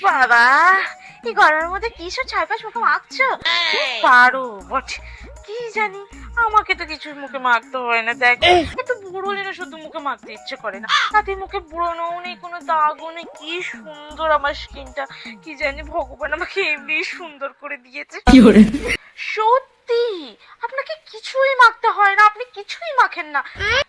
বাবা, এই গরমের মধ্যে কি সব ছাইপাশ মুখে মাখছো? পারো বটে। কি জানি, আমাকে তো কিছু মুখে মাখতে হয় না। দেখ, একটু বুড়ো হলে না শুধু মুখে মাখতে ইচ্ছে করে না। তাতে মুখে ব্রণও নেই, কোনো দাগও নেই। কি সুন্দর আমার স্কিনটা! কি জানি ভগবান আমাকে এমনি সুন্দর করে দিয়েছে। সত্যি, আপনাকে কিছুই মাখতে হয় না, আপনি কিছুই মাখেন না।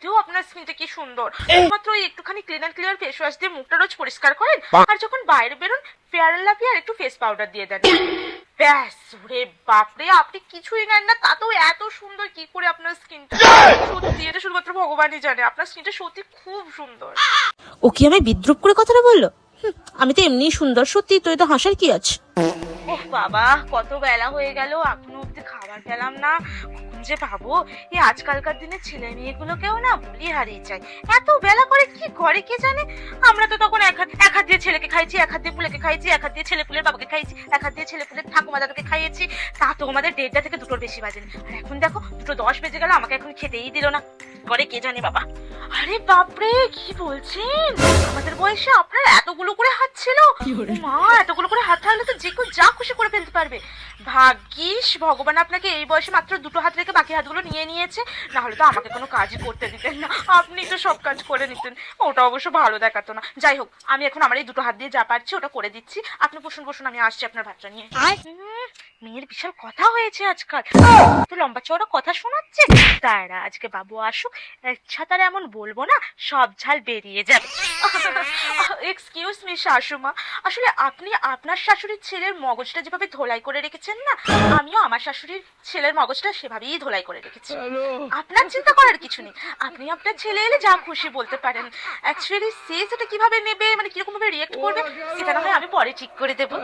তো আপনার স্কিনটা কি সুন্দর! মাত্র ওই একটুখানি clean and clear face wash দিয়ে মুখটা রোজ পরিষ্কার করেন, আর যখন বাইরে বেরোন ফেয়ার এন্ড লাভলি আর একটু ফেস পাউডার দিয়ে দেন, ব্যাস। ওরে বাপরে, আপনি কিছুই নেন না, তাতেও এত সুন্দর! কি করে আপনার স্কিনটা! সত্যি, এটা শুধুমাত্র ভগবানই জানে। আপনার স্কিনটা সত্যি খুব সুন্দর। ও কি আমায় বিদ্রুপ করে কথাটা বললো? আমি তো এমনিই সুন্দর। সত্যি তো, এটা হাসার কি আছে? ওহ বাবা, কত বেলা হয়ে গেল, এখনো অব্দি খাবার পেলাম না। কখন যে পাবো? এই আজকালকার দিনে ছেলে মেয়েগুলোকেও না বলি হারিয়ে যায়। এত বেলা করে কি করে কে জানে। আমরা তো তখন এক হাত দিয়ে ছেলেকে খাইছি, এক হাত দিয়ে পুলেকে খাইছি, এক হাত দিয়ে ছেলে পুলের বাবাকে খাইছি, এক হাত দিয়ে ছেলে পুলের ঠাকুমা দাদুকে খাইয়েছি। তা তো আমাদের 1:30 থেকে 2টোর বেশি বাজেনি। আর এখন দেখো 2:10 বেজে গেল, আমাকে এখন খেতেই দিল না। করে কে জানে বাবা। আরে বাপরে, কি বলছেন? আমাদের বয়সে আপনার এতগুলো করে হাত ছিল? মা, এতগুলো করে হাত থাকলে তো যে কেউ যা খুশি করে ফেলতে পারবে। ভাগ্যিস ভগবান আপনাকে এই বয়সে মাত্র 2টো হাত রেখে বাকি হাতগুলো নিয়ে নিয়েছে, না হলে তো আমাকে কোনো কাজই করতে দিতেন না। আপনি তো সব কাজ করে নিতেন। ওটা অবশ্য ভালো দেখাতো না। যাই হোক, আমি এখন আমার এই 2টো হাত দিয়ে যা পারছি ওটা করে দিচ্ছি। আপনি বসুন বসুন, আমি আসছি আপনার ভাতটা নিয়ে। মেয়ের বিশাল কথা হয়েছে আজকাল, তো লম্বা চওড়া কথা শোনাচ্ছে। তারা আজকে বাবু আসুক, ছাতার এমন বলবো না, সব ঝাল বেরিয়ে যাবে। এক্সকিউজ মি শাশুমা, আসলে আপনি আপনার শাশুড়ির ছেলের মগজটা যেভাবে ধোলাই করে রেখেছেন না, আমিও আমার শাশুড়ির ছেলের মগজটা সেভাবেই ধোলাই করে রেখেছি। আপনার চিন্তা করার কিছু নেই। আপনি আপনার ছেলে এলে যা খুশি বলতে পারেন। অ্যাকচুয়ালি সে সেটা কিভাবে নেবে, মানে কিরকম ভাবে রিয়েক্ট করবে, সেটা না হয় আমি পরে ঠিক করে দেবো।